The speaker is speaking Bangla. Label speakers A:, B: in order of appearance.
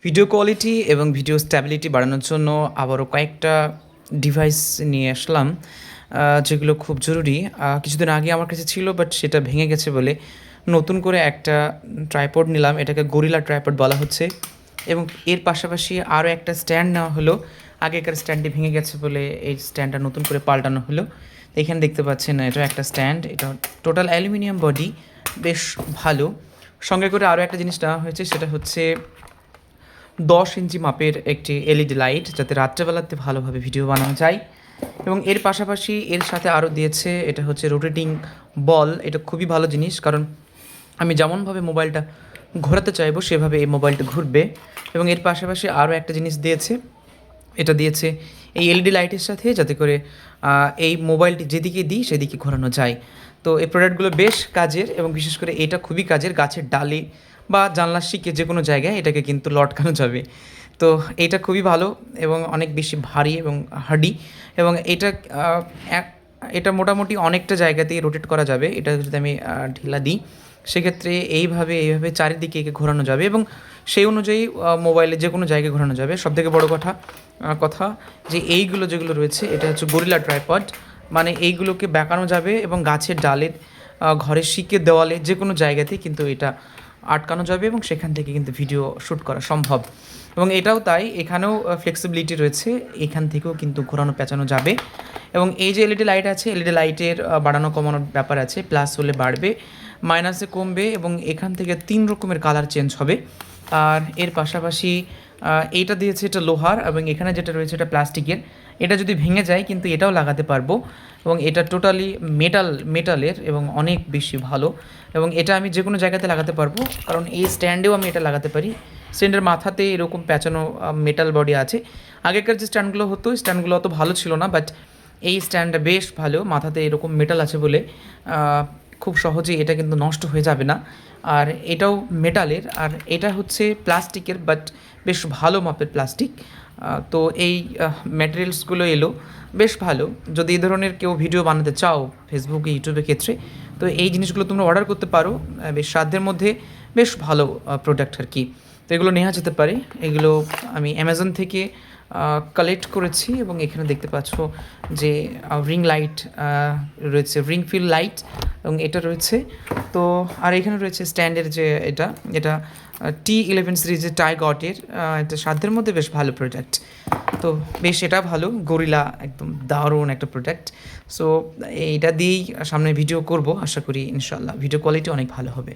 A: ভিডিও কোয়ালিটি এবং ভিডিও স্ট্যাবিলিটি বাড়ানোর জন্য আবারও কয়েকটা ডিভাইস নিয়ে আসলাম, যেগুলো খুব জরুরি। কিছুদিন আগে আমার কাছে ছিল, বাট সেটা ভেঙে গেছে বলে নতুন করে একটা ট্রাইপড নিলাম। এটাকে গরিলা ট্রাইপড বলা হচ্ছে। এবং এর পাশাপাশি আরও একটা স্ট্যান্ড নেওয়া হলো। আগেকার স্ট্যান্ডটি ভেঙে গেছে বলে এই স্ট্যান্ডটা নতুন করে পাল্টানো হলো। এখানে দেখতে পাচ্ছেন এটা একটা স্ট্যান্ড, এটা টোটাল অ্যালুমিনিয়াম বডি, বেশ ভালো। সঙ্গে করে আরও একটা জিনিস নেওয়া হয়েছে, সেটা হচ্ছে 10 ইঞ্চি মাপের একটি এলইডি লাইট, যাতে রাত্রেবেলাতে ভালোভাবে ভিডিও বানানো যায়। এবং এর পাশাপাশি এর সাথে আরও দিয়েছে, এটা হচ্ছে রোটেটিং বল। এটা খুবই ভালো জিনিস, কারণ আমি যেমনভাবে মোবাইলটা ঘোরাতে চাইবো সেভাবে এই মোবাইলটা ঘুরবে। এবং এর পাশাপাশি আরও একটা জিনিস দিয়েছে, এটা দিয়েছে এই এলইডি লাইটের সাথে, যাতে করে এই মোবাইলটি যেদিকে দিই সেদিকে ঘোরানো যায়। তো এই প্রোডাক্টগুলো বেশ কাজের, এবং বিশেষ করে এটা খুবই কাজের। গাছের ডালে বা জানলার শিকে যে কোনো জায়গায় এটাকে কিন্তু লটকানো যাবে। তো এটা খুবই ভালো এবং অনেক বেশি ভারী এবং হার্ডি। এবং এটা মোটামুটি অনেকটা জায়গাতেই রোটেট করা যাবে। এটা যদি আমি ঢিলা দিই, সেক্ষেত্রে এইভাবে চারিদিকে একে ঘোরানো যাবে, এবং সেই অনুযায়ী মোবাইলে যে কোনো জায়গায় ঘোরানো যাবে। সবথেকে বড় কথা যে এইগুলো যেগুলো রয়েছে, এটা হচ্ছে গরিলা ট্রাইপড, মানে এইগুলোকে বেঁকানো যাবে এবং গাছের ডালের, ঘরের শিকের দেওয়ালে যে কোনো জায়গাতেই কিন্তু এটা আটকানো যাবে, এবং সেখান থেকে কিন্তু ভিডিও শ্যুট করা সম্ভব। এবং এটাও তাই, এখানেও ফ্লেক্সিবিলিটি রয়েছে, এখান থেকেও কিন্তু ঘোরানো পেঁচানো যাবে। এবং এই যে এলইডি লাইট আছে, এলইডি লাইটের বাড়ানো কমানোর ব্যাপার আছে। প্লাস হলে বাড়বে, মাইনাসে কমবে, এবং এখান থেকে 3 রকমের কালার চেঞ্জ হবে। আর এর পাশাপাশি এইটা দিয়েছে, এটা লোহার, এবং এখানে যেটা রয়েছে এটা প্লাস্টিকের। এটা যদি ভেঙে যায় কিন্তু এটাও লাগাতে পারবো, এবং এটা টোটালি মেটালের এবং অনেক বেশি ভালো। এবং এটা আমি যে কোনো জায়গাতে লাগাতে পারবো, কারণ এই স্ট্যান্ডেও আমি এটা লাগাতে পারি। স্ট্যান্ডের মাথাতে এরকম প্যাঁচানো মেটাল বডি আছে। আগেকার যে স্ট্যান্ডগুলো হতো, স্ট্যান্ডগুলো অত ভালো ছিল না, বাট এই স্ট্যান্ডটা বেশ ভালো। মাথাতে এরকম মেটাল আছে বলে খুব সহজেই এটা কিন্তু নষ্ট হয়ে যাবে না। আর এটাও মেটালের, আর এটা হচ্ছে প্লাস্টিকের, বাট বেশ ভালো মাপের প্লাস্টিক। তো এই ম্যাটেরিয়ালসগুলো এলো বেশ ভালো। যদি এই ধরনের কেউ ভিডিও বানাতে চাও ফেসবুকে, ইউটিউবের ক্ষেত্রে, তো এই জিনিসগুলো তোমরা অর্ডার করতে পারো। বেশ সাধ্যের মধ্যে বেশ ভালো প্রোডাক্ট আর কি। তো এগুলো নেওয়া যেতে পারে। এগুলো আমি অ্যামাজন থেকে কালেক্ট করেছি, এবং এখানে দেখতে পাচ্ছ যে রিং লাইট রয়েছে, রিং ফিল লাইট, এবং এটা রয়েছে। তো আর এখানে রয়েছে স্ট্যান্ডের যে এটা T11 সিরিজের টাইগটের, এটা সাধ্যের মধ্যে বেশ ভালো প্রোডাক্ট। তো বেশ এটা ভালো, গরিলা একদম দারুণ একটা প্রোডাক্ট। সো এইটা দিয়েই সামনে ভিডিও করব, আশা করি ইনশাল্লাহ ভিডিও কোয়ালিটি অনেক ভালো হবে।